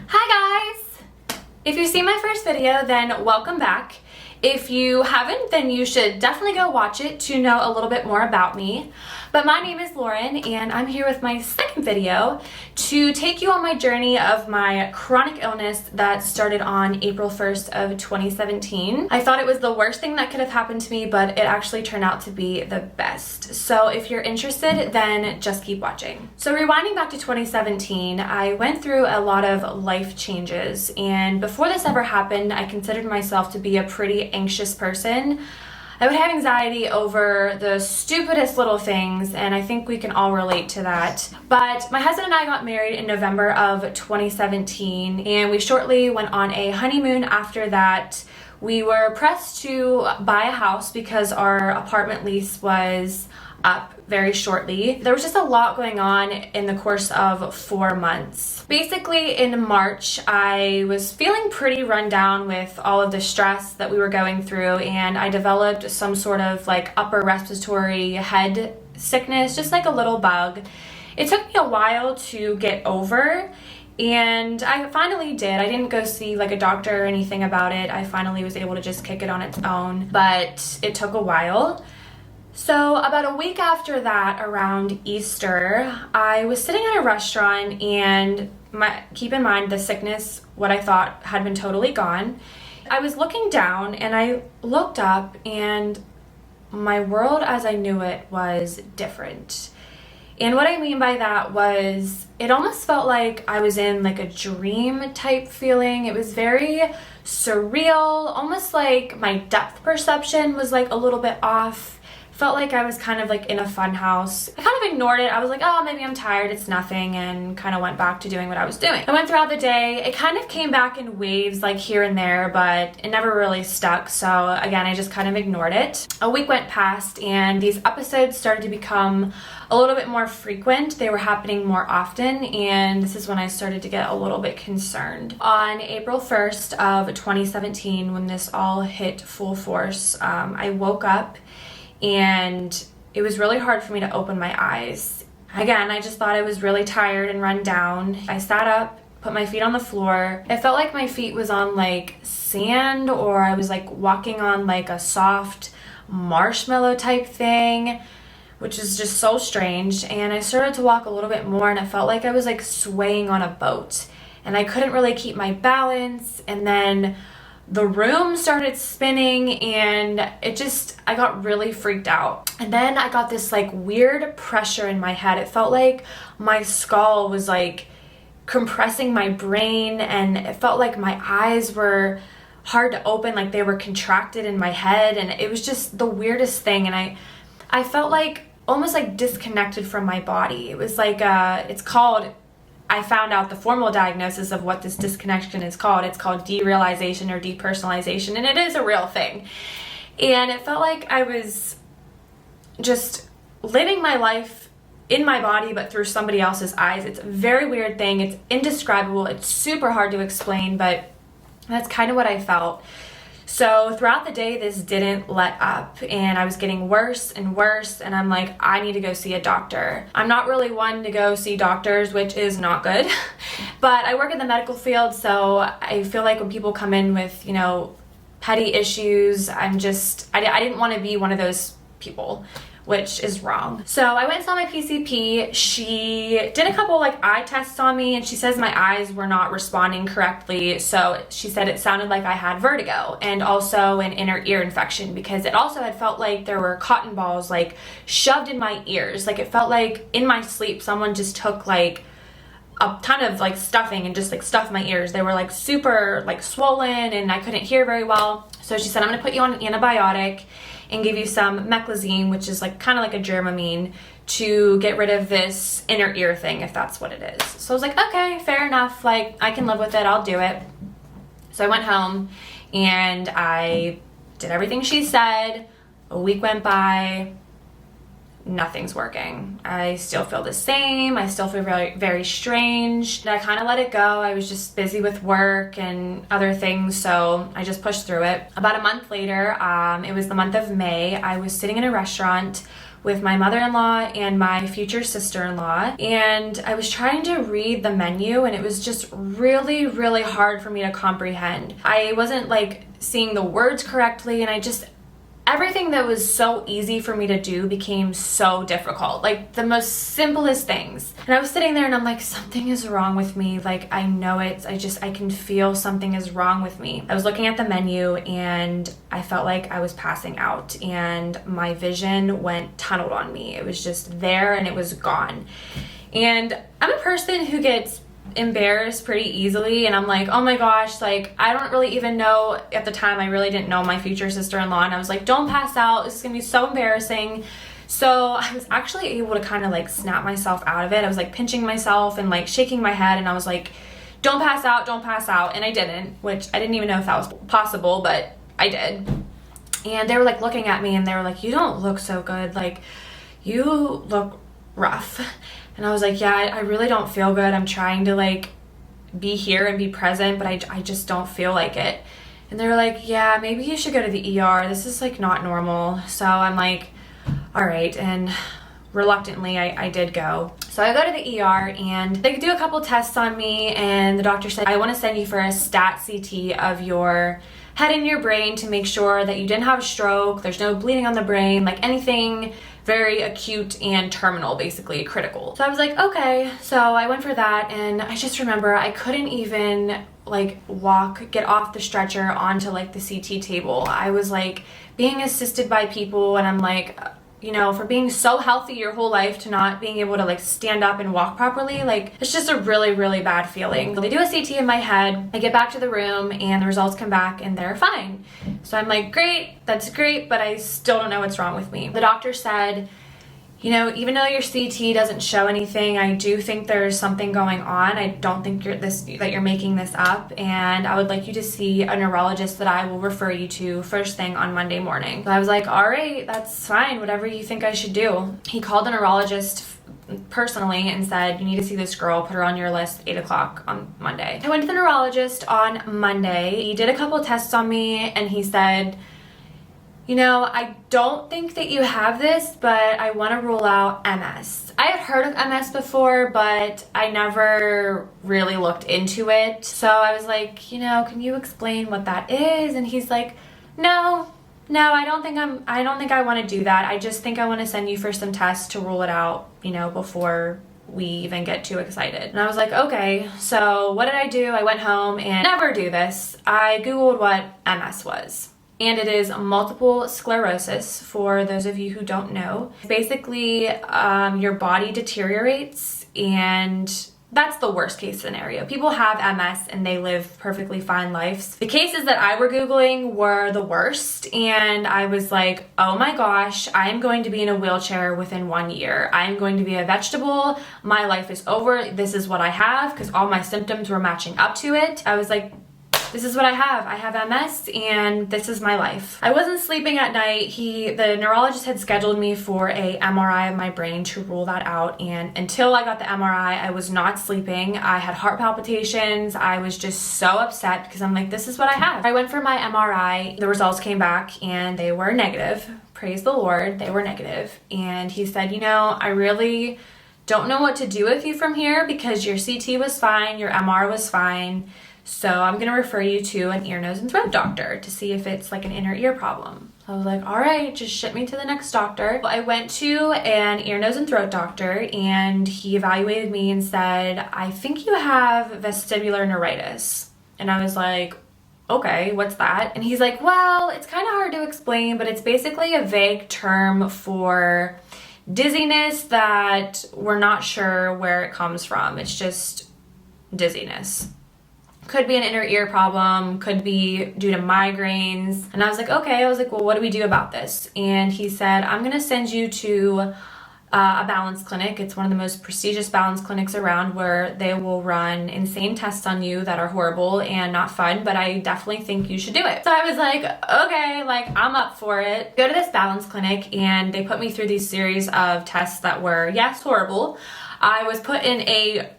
Hi guys! If you've seen my first video, then welcome back. If you haven't, then you should definitely go watch it to know a little bit more about me. But my name is Lauren and I'm here with my second video to take you on my journey of my chronic illness that started on April 1st of 2017. I thought it was the worst thing that could have happened to me, but it actually turned out to be the best. So if you're interested, then just keep watching. So rewinding back to 2017, I went through a lot of life changes, and before this ever happened, I considered myself to be a pretty anxious person. I would have anxiety over the stupidest little things, and I think we can all relate to that. But my husband and I got married in November of 2017, and we shortly went on a honeymoon after that. We were pressed to buy a house because our apartment lease was up very shortly. There was just a lot going on in the course of 4 months. Basically, in March, I was feeling pretty run down with all of the stress that we were going through, and I developed some sort of like upper respiratory head sickness, just like a little bug. It took me a while to get over, and I finally did. I didn't go see like a doctor or anything about it. I finally was able to just kick it on its own, but it took a while. So about a week after that, around Easter, I was sitting in a restaurant, and keep in mind the sickness, what I thought had been totally gone. I was looking down and I looked up, and my world as I knew it was different. And what I mean by that was it almost felt like I was in like a dream type feeling. It was very surreal, almost like my depth perception was like a little bit off. Felt like I was kind of like in a fun house. I kind of ignored it. I was like, oh, maybe I'm tired, it's nothing, and kind of went back to doing what I was doing. I went throughout the day. It kind of came back in waves like here and there, but it never really stuck. So again, I just kind of ignored it. A week went past, and these episodes started to become a little bit more frequent. They were happening more often, and this is when I started to get a little bit concerned. On April 1st of 2017, when this all hit full force, I woke up and it was really hard for me to open my eyes. Again, I just thought I was really tired and run down. I sat up, put my feet on the floor. It felt like my feet was on like sand, or I was like walking on like a soft marshmallow type thing, which is just so strange. And I started to walk a little bit more, and it felt like I was like swaying on a boat, and I couldn't really keep my balance. And then the room started spinning, and I got really freaked out. And then I got this like weird pressure in my head. It felt like my skull was like compressing my brain, and it felt like my eyes were hard to open, like they were contracted in my head, and it was just the weirdest thing. And I felt like almost like disconnected from my body. It was like I found out the formal diagnosis of what this disconnection is called. It's called derealization or depersonalization, and it is a real thing. And it felt like I was just living my life in my body, but through somebody else's eyes. It's a very weird thing. It's indescribable. It's super hard to explain, but that's kind of what I felt. So throughout the day, this didn't let up, and I was getting worse and worse, and I'm like, I need to go see a doctor. I'm not really one to go see doctors, which is not good, but I work in the medical field, so I feel like when people come in with, petty issues, I didn't want to be one of those people, which is wrong. So I went and saw my PCP. She did a couple like eye tests on me, and she says my eyes were not responding correctly. So she said it sounded like I had vertigo and also an inner ear infection, because it also had felt like there were cotton balls like shoved in my ears. Like it felt like in my sleep someone just took like a ton of like stuffing and just like stuffed my ears. They were like super like swollen, and I couldn't hear very well. So she said, I'm gonna put you on an antibiotic and give you some meclizine, which is like kind of like a Dramamine, to get rid of this inner ear thing, if that's what it is. So I was like, okay, fair enough. Like I can live with it. I'll do it. So I went home and I did everything she said. A week went by. Nothing's working. I still feel the same. I still feel very, very strange. And I kind of let it go. I was just busy with work and other things, so I just pushed through it. About a month later, it was the month of May, I was sitting in a restaurant with my mother-in-law and my future sister-in-law, and I was trying to read the menu and it was just really, really hard for me to comprehend. I wasn't like seeing the words correctly, and everything that was so easy for me to do became so difficult, like the most simplest things. And I was sitting there and I'm like, something is wrong with me. Like, I know it. I can feel something is wrong with me. I was looking at the menu and I felt like I was passing out and my vision went tunneled on me. It was just there and it was gone. And I'm a person who gets embarrassed pretty easily, and I'm like, oh my gosh, like I don't really even know. At the time, I really didn't know my future sister-in-law, and I was like, don't pass out, this is gonna be so embarrassing. So I was actually able to kind of like snap myself out of it. I was like pinching myself and like shaking my head, and I was like, don't pass out, don't pass out. And I didn't, which I didn't even know if that was possible, but I did. And they were like looking at me and they were like, you don't look so good, like you look rough. And I was like, yeah, I really don't feel good. I'm trying to like be here and be present, but I just don't feel like it. And they were like, yeah, maybe you should go to the ER. This is like not normal. So I'm like, all right. And reluctantly, I did go. So I go to the ER and they do a couple tests on me, and the doctor said, I want to send you for a stat CT of your head and your brain to make sure that you didn't have a stroke, there's no bleeding on the brain, like anything very acute and terminal, basically critical. So I was like, okay. So I went for that, and I just remember I couldn't even like get off the stretcher onto like the CT table. I was like being assisted by people, and I'm like, you know, for being so healthy your whole life to not being able to like stand up and walk properly, like it's just a really, really bad feeling. So they do a CT in my head, I get back to the room and the results come back and they're fine. So I'm like, great, that's great, but I still don't know what's wrong with me. The doctor said, you know, even though your CT doesn't show anything, I do think there's something going on. I don't think that you're making this up, and I would like you to see a neurologist that I will refer you to first thing on Monday morning. So I was like, all right, that's fine, whatever you think I should do. He called a neurologist personally and said, you need to see this girl, put her on your list, 8 o'clock on Monday. I went to the neurologist on Monday. He did a couple tests on me and he said, you know, I don't think that you have this, but I want to rule out MS. I had heard of MS before, but I never really looked into it. So I was like, you know, can you explain what that is? And he's like, no, I don't think I want to do that. I just think I want to send you for some tests to rule it out, you know, before we even get too excited. And I was like, okay. So what did I do? I went home and never do this. I Googled what MS was. And it is multiple sclerosis, for those of you who don't know. Basically, your body deteriorates, and that's the worst case scenario. People have MS and they live perfectly fine lives. The cases that I were Googling were the worst, and I was like, oh my gosh, I am going to be in a wheelchair within 1 year. I am going to be a vegetable. My life is over. This is what I have, because all my symptoms were matching up to it. I was like, this is what I have. I have MS and this is my life. I wasn't sleeping at night. The neurologist had scheduled me for a MRI of my brain to rule that out, and until I got the MRI, I was not sleeping. I had heart palpitations. I was just so upset because I'm like, this is what I have. I went for my MRI. The results came back and they were negative. Praise the Lord, they were negative. And he said, you know, I really don't know what to do with you from here because your CT was fine, your MR was fine. So I'm going to refer you to an ear, nose, and throat doctor to see if it's like an inner ear problem. So I was like, all right, just ship me to the next doctor. I went to an ear, nose, and throat doctor, and he evaluated me and said, I think you have vestibular neuritis. And I was like, okay, what's that? And he's like, well, it's kind of hard to explain, but it's basically a vague term for dizziness that we're not sure where it comes from. It's just dizziness. Could be an inner ear problem, could be due to migraines. And I was like, okay. I was like, well, what do we do about this? And he said, I'm gonna send you to a balance clinic. It's one of the most prestigious balance clinics around, where they will run insane tests on you that are horrible and not fun, but I definitely think you should do it. So I was like, okay, like I'm up for it. Go to this balance clinic and they put me through these series of tests that were, yes, horrible. I was put in a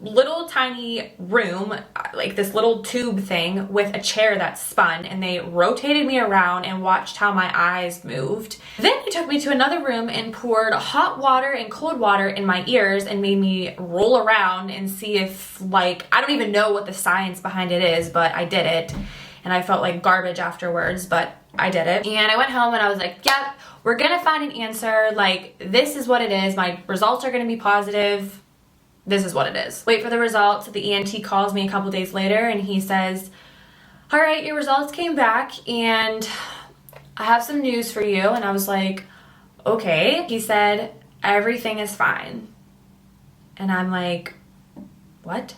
little tiny room, like this little tube thing with a chair that spun, and they rotated me around and watched how my eyes moved. Then they took me to another room and poured hot water and cold water in my ears and made me roll around and see if, like, I don't even know what the science behind it is, but I did it. And I felt like garbage afterwards, but I did it. And I went home and I was like, yep, we're gonna find an answer. Like, this is what it is. My results are gonna be positive. This is what it is. Wait for the results. The ENT calls me a couple days later and he says, all right, your results came back and I have some news for you. And I was like, okay. He said, everything is fine. And I'm like, what?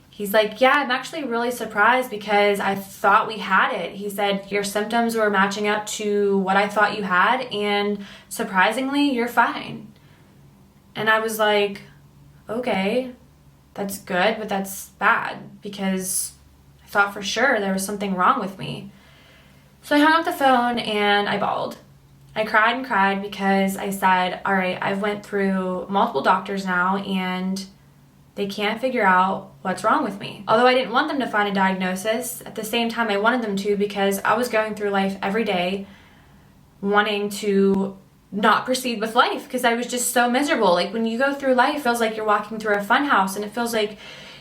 He's like, yeah, I'm actually really surprised because I thought we had it. He said, your symptoms were matching up to what I thought you had, and surprisingly, you're fine. And I was like, okay, that's good, but that's bad because I thought for sure there was something wrong with me. So I hung up the phone and I bawled. I cried and cried because I said, all right, I've went through multiple doctors now and they can't figure out what's wrong with me. Although I didn't want them to find a diagnosis, at the same time I wanted them to, because I was going through life every day wanting to not proceed with life because I was just so miserable. Like, when you go through life, it feels like you're walking through a fun house and it feels like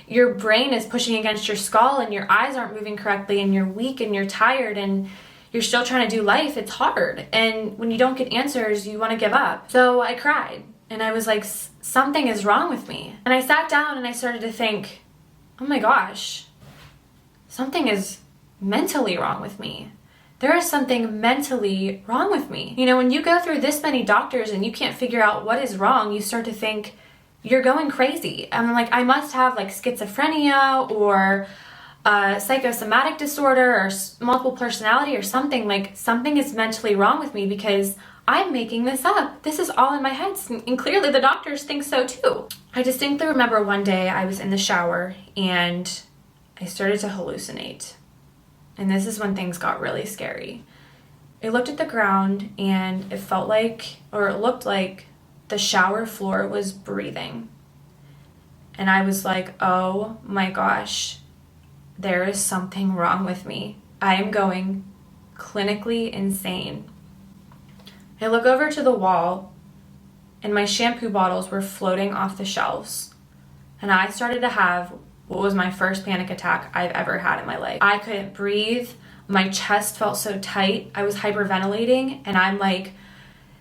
your brain is pushing against your skull and your eyes aren't moving correctly and you're weak and you're tired and you're still trying to do life. It's hard. And when you don't get answers, you want to give up. So I cried and I was like, something is wrong with me. And I sat down and I started to think, oh my gosh, something is mentally wrong with me. There is something mentally wrong with me. You know, when you go through this many doctors and you can't figure out what is wrong, you start to think you're going crazy. I'm like, I must have like schizophrenia or a psychosomatic disorder or multiple personality or something. Like, something is mentally wrong with me because I'm making this up. This is all in my head, and clearly the doctors think so too. I distinctly remember one day I was in the shower and I started to hallucinate. And this is when things got really scary. I looked at the ground and it felt like, or it looked like, the shower floor was breathing. And I was like, oh my gosh, there is something wrong with me. I am going clinically insane. I look over to the wall and my shampoo bottles were floating off the shelves. And I started to have what was my first panic attack I've ever had in my life. I couldn't breathe. My chest felt so tight. I was hyperventilating and I'm like,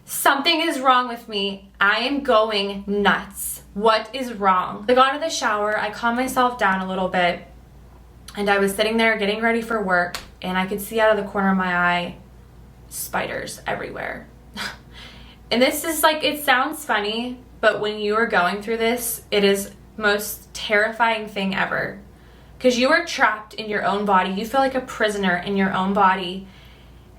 something is wrong with me. I am going nuts. What is wrong? I got out of the shower. I calmed myself down a little bit and I was sitting there getting ready for work and I could see out of the corner of my eye spiders everywhere. And this is like, it sounds funny, but when you are going through this, it is most terrifying thing ever. Because you are trapped in your own body. You feel like a prisoner in your own body.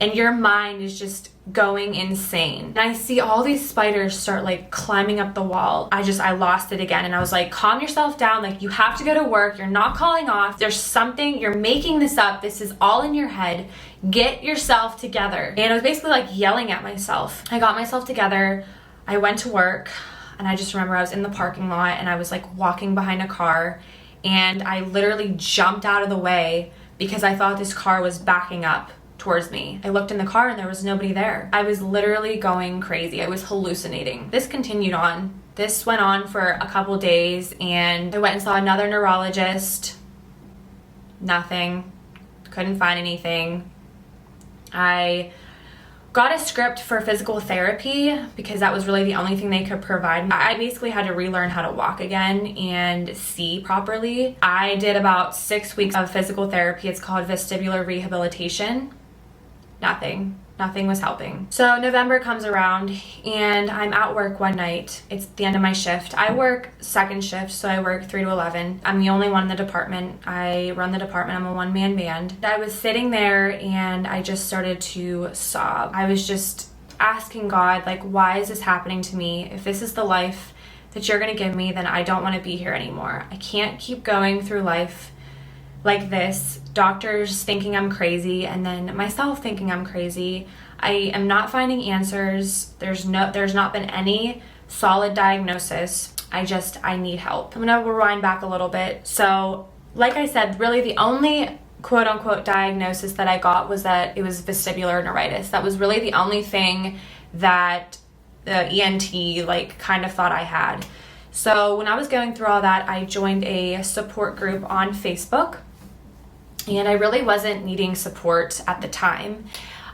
And your mind is just going insane. And I see all these spiders start like climbing up the wall. I lost it again. And I was like, calm yourself down. Like, you have to go to work. You're not calling off. There's something, you're making this up. This is all in your head. Get yourself together. And I was basically like yelling at myself. I got myself together. I went to work. And I just remember I was in the parking lot and I was like walking behind a car. And I literally jumped out of the way because I thought this car was backing up towards me. I looked in the car and there was nobody there. I was literally going crazy. I was hallucinating. This continued on. This went on for a couple days and I went and saw another neurologist. Nothing. Couldn't find anything. I got a script for physical therapy because that was really the only thing they could provide. I basically had to relearn how to walk again and see properly. I did about 6 weeks of physical therapy. It's called vestibular rehabilitation. Nothing was helping. So November comes around and I'm at work one night. It's the end of my shift. I work second shift, so I work 3 to 11. I'm the only one in the department. I run the department. I'm a one-man band. I was sitting there and I just started to sob. I was just asking God, like, why is this happening to me? If this is the life that you're gonna give me, then I don't wanna be here anymore. I can't keep going through life like this, doctors thinking I'm crazy and then myself thinking I'm crazy. I am not finding answers. There's not been any solid diagnosis. I need help. I'm gonna rewind back a little bit. So, like I said, really the only quote unquote diagnosis that I got was that it was vestibular neuritis. That was really the only thing that the ENT like kind of thought I had. So when I was going through all that, I joined a support group on Facebook, and I really wasn't needing support at the time.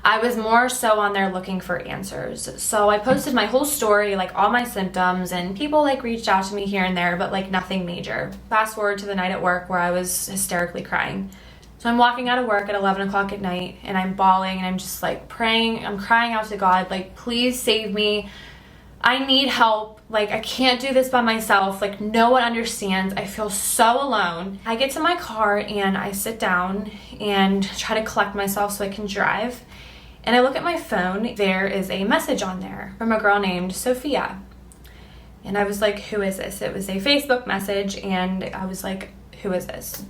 I was more so on there looking for answers. So I posted my whole story, like all my symptoms, and people like reached out to me here and there, but like nothing major. Fast forward to the night at work where I was hysterically crying. So I'm walking out of work at 11 o'clock at night, and I'm bawling, and I'm just like praying. I'm crying out to God, like, please save me. I need help. Like, I can't do this by myself. Like, no one understands. I feel so alone. I get to my car and I sit down and try to collect myself so I can drive. And I look at my phone. There is a message on there from a girl named Sophia. And I was like, who is this? It was a Facebook message, and I was like, who is this?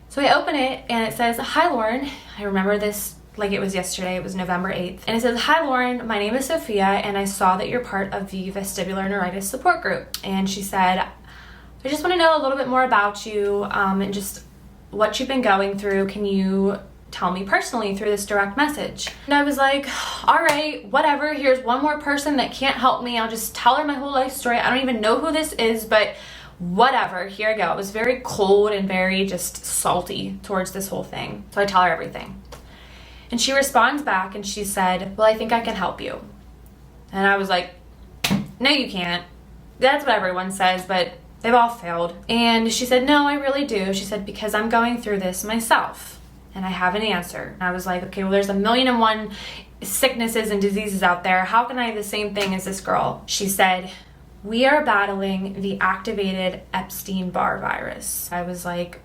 So I open it, and it says, hi, Lauren. I remember this like it was yesterday. It was November 8th. And it says, hi, Lauren. My name is Sophia, and I saw that you're part of the vestibular neuritis support group. And she said, I just want to know a little bit more about you and just what you've been going through. Can you tell me personally through this direct message? And I was like, all right, whatever. Here's one more person that can't help me. I'll just tell her my whole life story. I don't even know who this is, but whatever, here I go. I was very cold and very just salty towards this whole thing. So I tell her everything. And she responds back and she said, well, I think I can help you. And I was like, no, you can't. That's what everyone says, but they've all failed. And she said, no, I really do. She said, because I'm going through this myself and I have an answer. And I was like, okay, well, there's 1,000,001 sicknesses and diseases out there. How can I have the same thing as this girl? She said, we are battling the activated Epstein-Barr virus. I was like,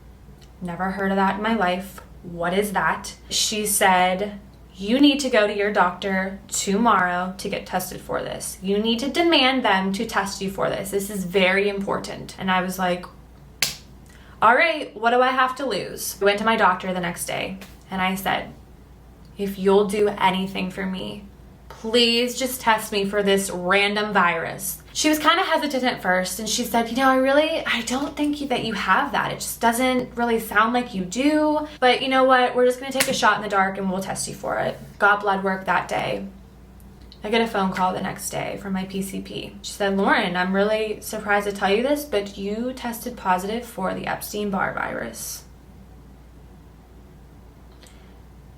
never heard of that in my life. What is that? She said, you need to go to your doctor tomorrow to get tested for this. You need to demand them to test you for this. This is very important. And I was like, all right, what do I have to lose? I went to my doctor the next day and I said, if you'll do anything for me, please just test me for this random virus. She was kind of hesitant at first, and she said, I don't think that you have that. It just doesn't really sound like you do. But you know what? We're just going to take a shot in the dark and we'll test you for it. Got blood work that day. I get a phone call the next day from my PCP. She said, Lauren, I'm really surprised to tell you this, but you tested positive for the Epstein-Barr virus.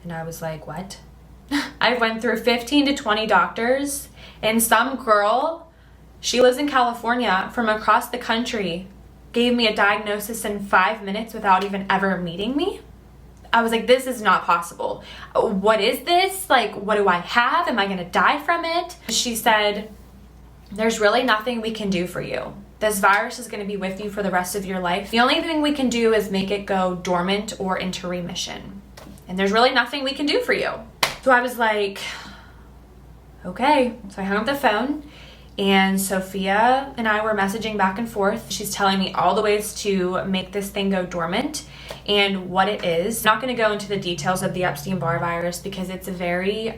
And I was like, what? I went through 15 to 20 doctors, and some girl, she lives in California, from across the country, gave me a diagnosis in 5 minutes without even ever meeting me. I was like, this is not possible. What is this? Like, what do I have? Am I going to die from it? She said, there's really nothing we can do for you. This virus is going to be with you for the rest of your life. The only thing we can do is make it go dormant or into remission. And there's really nothing we can do for you. So I was like, okay. So I hung up the phone, and Sophia and I were messaging back and forth. She's telling me all the ways to make this thing go dormant and what it is. I'm not going to go into the details of the Epstein-Barr virus because it's a very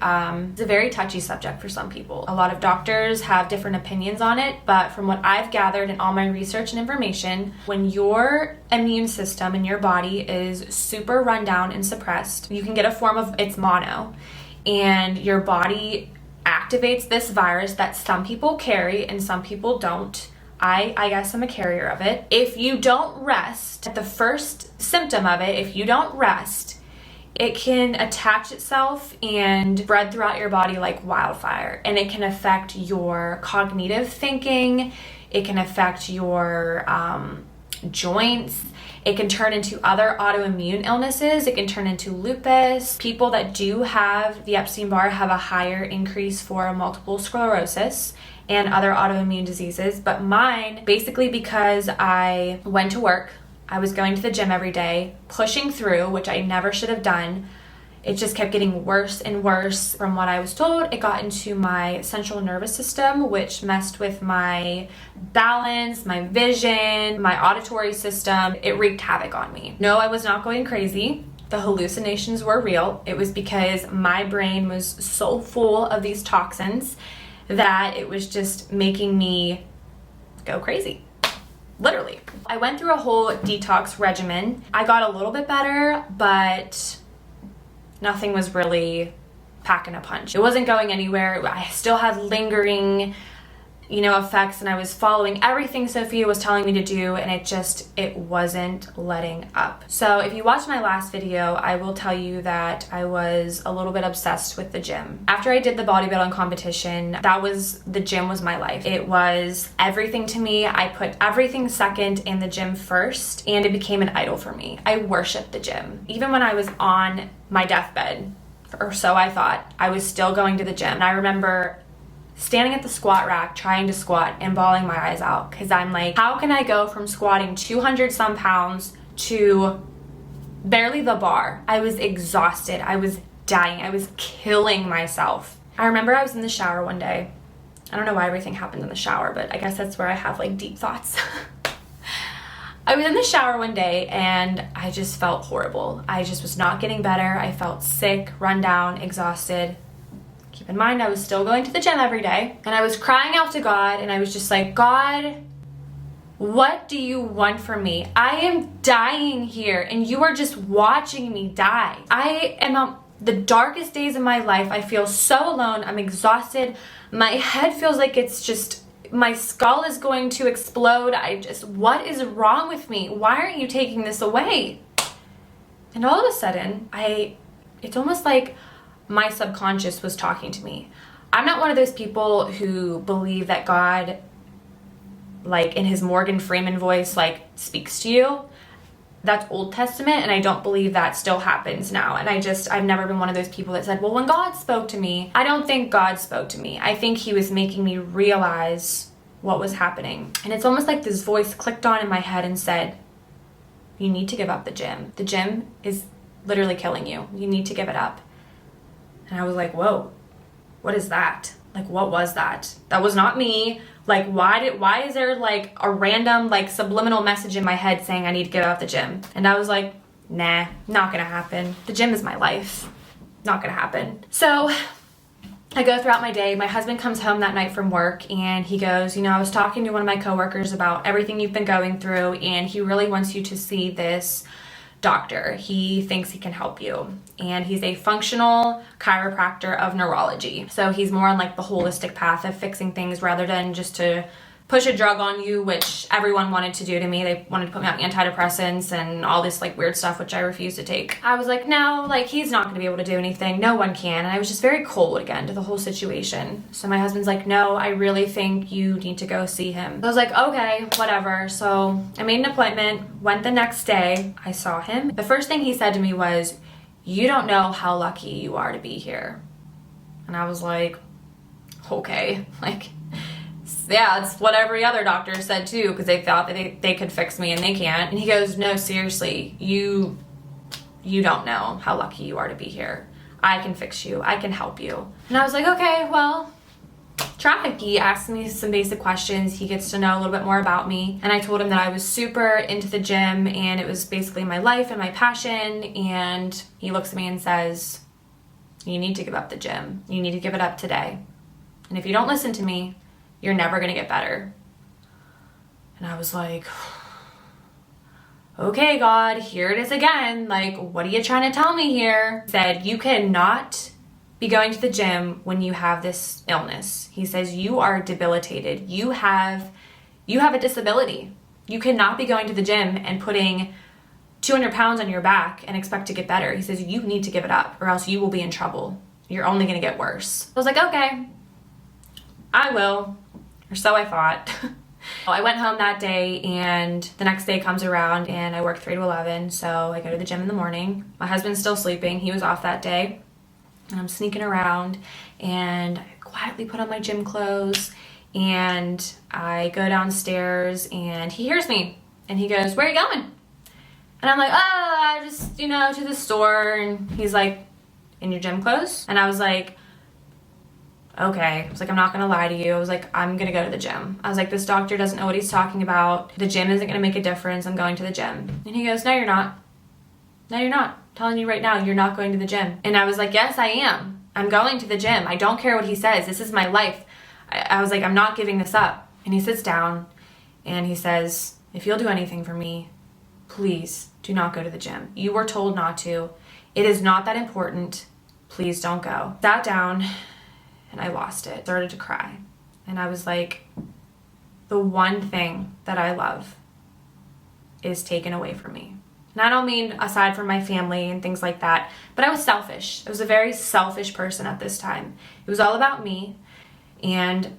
touchy subject for some people. A lot of doctors have different opinions on it, but from what I've gathered in all my research and information, when your immune system in your body is super run down and suppressed, you can get a form of, it's mono, and your body activates this virus that some people carry and some people don't. I guess I'm a carrier of it. If you don't rest, at the first symptom of it, if you don't rest, it can attach itself and spread throughout your body like wildfire. And it can affect your cognitive thinking. It can affect your joints. It can turn into other autoimmune illnesses. It can turn into lupus. People that do have the Epstein-Barr have a higher increase for multiple sclerosis and other autoimmune diseases. But mine, basically because I went to work, I was going to the gym every day, pushing through, which I never should have done. It just kept getting worse and worse. From what I was told, it got into my central nervous system, which messed with my balance, my vision, my auditory system. It wreaked havoc on me. No, I was not going crazy. The hallucinations were real. It was because my brain was so full of these toxins that it was just making me go crazy. Literally. I went through a whole detox regimen. I got a little bit better, but nothing was really packing a punch. It wasn't going anywhere. I still had lingering, effects, and I was following everything Sophia was telling me to do, and it wasn't letting up. So if you watched my last video, I will tell you that I was a little bit obsessed with the gym. After I did the bodybuilding competition, the gym was my life. It was everything to me. I put everything second and the gym first, and it became an idol for me. I worshiped the gym. Even when I was on my deathbed, or so I thought, I was still going to the gym. And I remember standing at the squat rack trying to squat and bawling my eyes out, because I'm like, how can I go from squatting 200 some pounds to barely the bar? I was exhausted. I was dying. I was killing myself. I remember I was in the shower one day. I don't know why everything happened in the shower, but I guess that's where I have like deep thoughts. I was in the shower one day and I just felt horrible. I just was not getting better. I felt sick, run down, exhausted. Keep in mind, I was still going to the gym every day, and I was crying out to God, and I was just like, God, what do you want from me? I am dying here, and you are just watching me die. I am on the darkest days of my life. I feel so alone. I'm exhausted. My head feels like my skull is going to explode. What is wrong with me? Why aren't you taking this away? And all of a sudden, it's almost like my subconscious was talking to me. I'm not one of those people who believe that God, like in his Morgan Freeman voice, like speaks to you. That's Old Testament, and I don't believe that still happens now. And I've never been one of those people that said, well, when God spoke to me, I don't think God spoke to me. I think he was making me realize what was happening. And it's almost like this voice clicked on in my head and said, you need to give up the gym. The gym is literally killing you. You need to give it up. And I was like, whoa, what is that? Like, what was that? That was not me. Like, why is there like a random like subliminal message in my head saying I need to give up the gym? And I was like, nah, not gonna happen. The gym is my life. Not gonna happen. So I go throughout my day. My husband comes home that night from work and he goes, I was talking to one of my coworkers about everything you've been going through, and he really wants you to see this doctor. He thinks he can help you, and he's a functional chiropractor of neurology. So he's more on like the holistic path of fixing things rather than just to push a drug on you, which everyone wanted to do to me. They wanted to put me on antidepressants and all this like weird stuff, which I refused to take. I was like, no, like he's not going to be able to do anything. No one can. And I was just very cold again to the whole situation. So my husband's like, no, I really think you need to go see him. So I was like, okay, whatever. So I made an appointment, went the next day. I saw him. The first thing he said to me was, you don't know how lucky you are to be here. And I was like, okay, like, yeah, it's what every other doctor said too, because they thought that they could fix me and they can't. And he goes, no, seriously, you don't know how lucky you are to be here. I can fix you. I can help you. And I was like, okay, well, try. He asked me some basic questions. He gets to know a little bit more about me. And I told him that I was super into the gym and it was basically my life and my passion. And he looks at me and says, you need to give up the gym. You need to give it up today. And if you don't listen to me, you're never going to get better. And I was like, okay, God, here it is again. Like, what are you trying to tell me here? He said, you cannot be going to the gym when you have this illness. He says, you are debilitated. You have a disability. You cannot be going to the gym and putting 200 pounds on your back and expect to get better. He says, you need to give it up or else you will be in trouble. You're only going to get worse. I was like, okay, I will. Or so I thought. I went home that day and the next day comes around and I work 3 to 11. So I go to the gym in the morning. My husband's still sleeping. He was off that day. And I'm sneaking around and I quietly put on my gym clothes and I go downstairs and he hears me and he goes, where are you going? And I'm like, I just, to the store. And he's like, in your gym clothes? And I was like, okay. I was like, I'm not gonna lie to you. I was like, I'm gonna go to the gym. I was like, this doctor doesn't know what he's talking about. The gym isn't gonna make a difference. I'm going to the gym. And he goes, no, you're not. No, you're not. I'm telling you right now, you're not going to the gym. And I was like, yes, I am. I'm going to the gym. I don't care what he says. This is my life. I was like, I'm not giving this up. And he sits down and he says, if you'll do anything for me, please do not go to the gym. You were told not to. It is not that important. Please don't go. Sat down and I lost it. Started to cry. And I was like, the one thing that I love is taken away from me. And I don't mean aside from my family and things like that, but I was selfish. I was a very selfish person at this time. It was all about me, and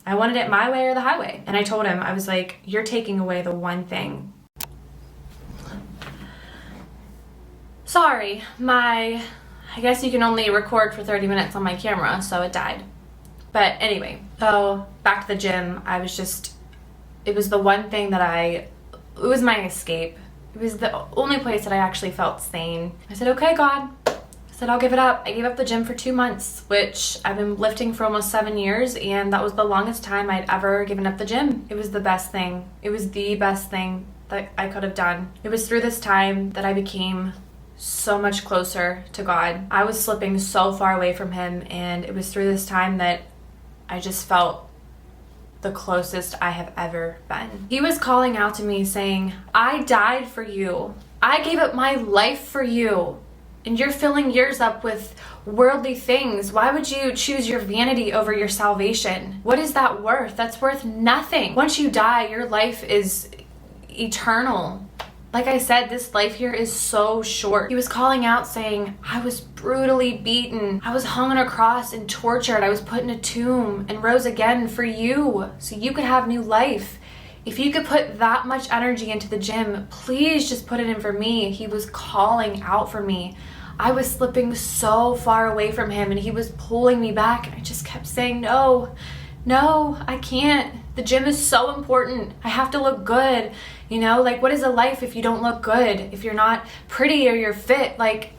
I wanted it my way or the highway. And I told him, I was like, you're taking away the one thing. Sorry, I guess you can only record for 30 minutes on my camera, so it died. But anyway, so back to the gym. It was the one thing that it was my escape. It was the only place that I actually felt sane. I said, okay, God. I said, I'll give it up. I gave up the gym for 2 months, which I've been lifting for almost 7 years, and that was the longest time I'd ever given up the gym. It was the best thing. It was the best thing that I could have done. It was through this time that I became so much closer to God. I was slipping so far away from Him, and it was through this time that I just felt the closest I have ever been. He was calling out to me saying, I died for you. I gave up my life for you. And you're filling yours up with worldly things. Why would you choose your vanity over your salvation? What is that worth? That's worth nothing. Once you die, your life is eternal. Like I said, this life here is so short. He was calling out saying, I was brutally beaten. I was hung on a cross and tortured. I was put in a tomb and rose again for you, so you could have new life. If you could put that much energy into the gym, please just put it in for me. He was calling out for me. I was slipping so far away from Him, and He was pulling me back, and I just kept saying, no, I can't. The gym is so important. I have to look good. You know, like, what is a life if you don't look good? If you're not pretty or you're fit, like,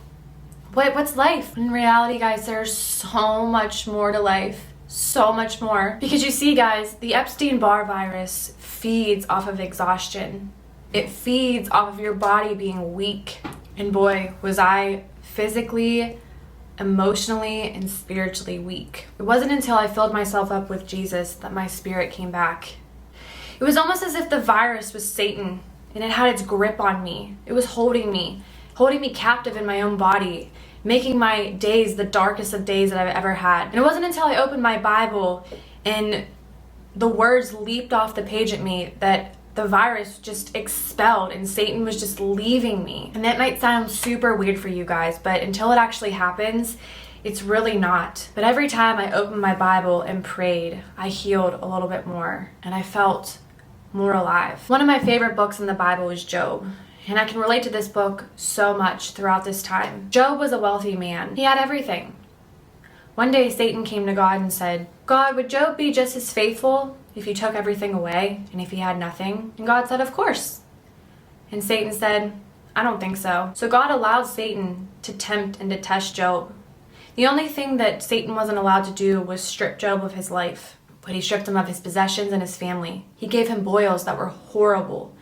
what's life? In reality, guys, there's so much more to life. So much more. Because you see, guys, the Epstein-Barr virus feeds off of exhaustion. It feeds off of your body being weak. And boy, was I physically, emotionally, and spiritually weak. It wasn't until I filled myself up with Jesus that my spirit came back. It was almost as if the virus was Satan, and it had its grip on me. It was holding me captive in my own body, making my days the darkest of days that I've ever had. And it wasn't until I opened my Bible and the words leaped off the page at me that the virus just expelled and Satan was just leaving me. And that might sound super weird for you guys, but until it actually happens, it's really not. But every time I opened my Bible and prayed, I healed a little bit more, and I felt more alive. One of my favorite books in the Bible is Job, and I can relate to this book so much throughout this time. Job was a wealthy man. He had everything. One day Satan came to God and said, God, would Job be just as faithful if you took everything away and if he had nothing? And God said, of course. And Satan said, I don't think so. So God allowed Satan to tempt and to test Job. The only thing that Satan wasn't allowed to do was strip Job of his life. But he stripped him of his possessions and his family. He gave him boils that were horrible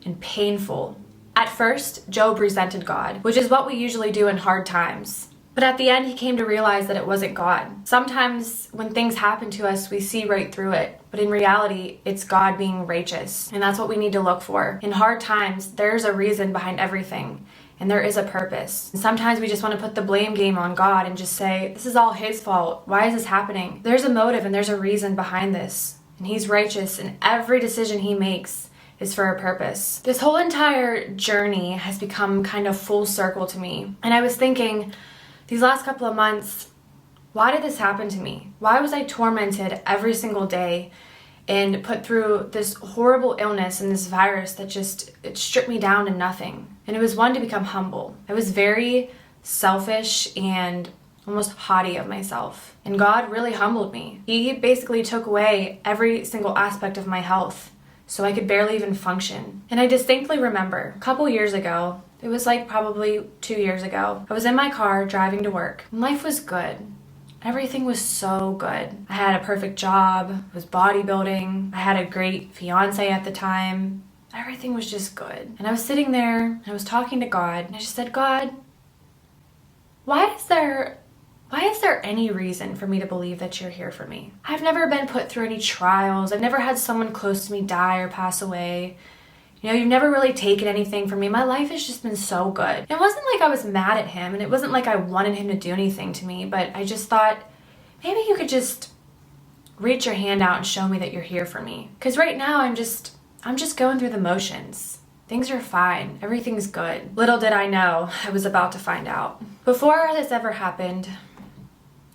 and painful. At first, Job resented God, which is what we usually do in hard times. But at the end, he came to realize that it wasn't God. Sometimes when things happen to us, we see right through it. But in reality, it's God being righteous. And that's what we need to look for. In hard times, there's a reason behind everything. And there is a purpose. And sometimes we just want to put the blame game on God and just say, this is all His fault. Why is this happening? There's a motive and there's a reason behind this. And He's righteous, and every decision He makes is for a purpose. This whole entire journey has become kind of full circle to me. And I was thinking, these last couple of months, why did this happen to me? Why was I tormented every single day and put through this horrible illness and this virus that it stripped me down to nothing? And it was one to become humble. I was very selfish and almost haughty of myself. And God really humbled me. He basically took away every single aspect of my health so I could barely even function. And I distinctly remember a couple years ago, it was like probably 2 years ago, I was in my car driving to work. And life was good. Everything was so good. I had a perfect job, was bodybuilding, I had a great fiance at the time. Everything was just good. And I was sitting there, and I was talking to God, and I just said, God, why is there Why is there any reason for me to believe that you're here for me? I've never been put through any trials. I've never had someone close to me die or pass away. You know, you've never really taken anything from me. My life has just been so good. It wasn't like I was mad at him, and it wasn't like I wanted him to do anything to me, but I just thought, maybe you could just reach your hand out and show me that you're here for me. Because right now I'm just going through the motions. Things are fine. Everything's good. Little did I know I was about to find out. Before this ever happened,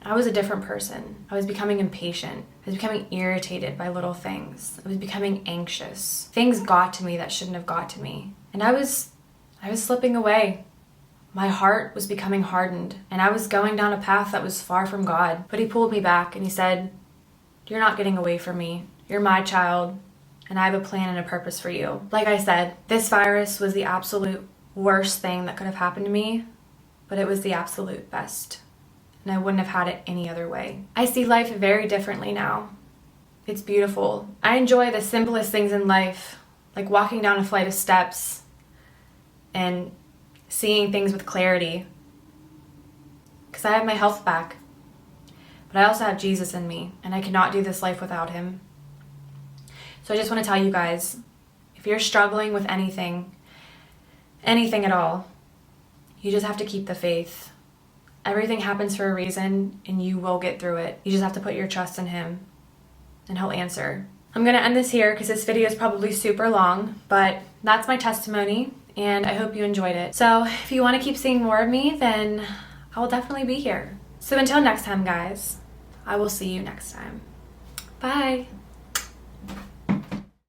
I was a different person. I was becoming impatient. I was becoming irritated by little things. I was becoming anxious. Things got to me that shouldn't have got to me. And I was slipping away. My heart was becoming hardened, and I was going down a path that was far from God. But he pulled me back and he said, "You're not getting away from me. You're my child, and I have a plan and a purpose for you." Like I said, this virus was the absolute worst thing that could have happened to me, but it was the absolute best. And I wouldn't have had it any other way. I see life very differently now. It's beautiful. I enjoy the simplest things in life, like walking down a flight of steps and seeing things with clarity, because I have my health back. But I also have Jesus in me, and I cannot do this life without him. So I just want to tell you guys, if you're struggling with anything at all, you just have to keep the faith. Everything happens for a reason, and you will get through it. You just have to put your trust in him, and he'll answer. I'm going to end this here because this video is probably super long, but that's my testimony, and I hope you enjoyed it. So if you want to keep seeing more of me, then I will definitely be here. So until next time, guys, I will see you next time. Bye.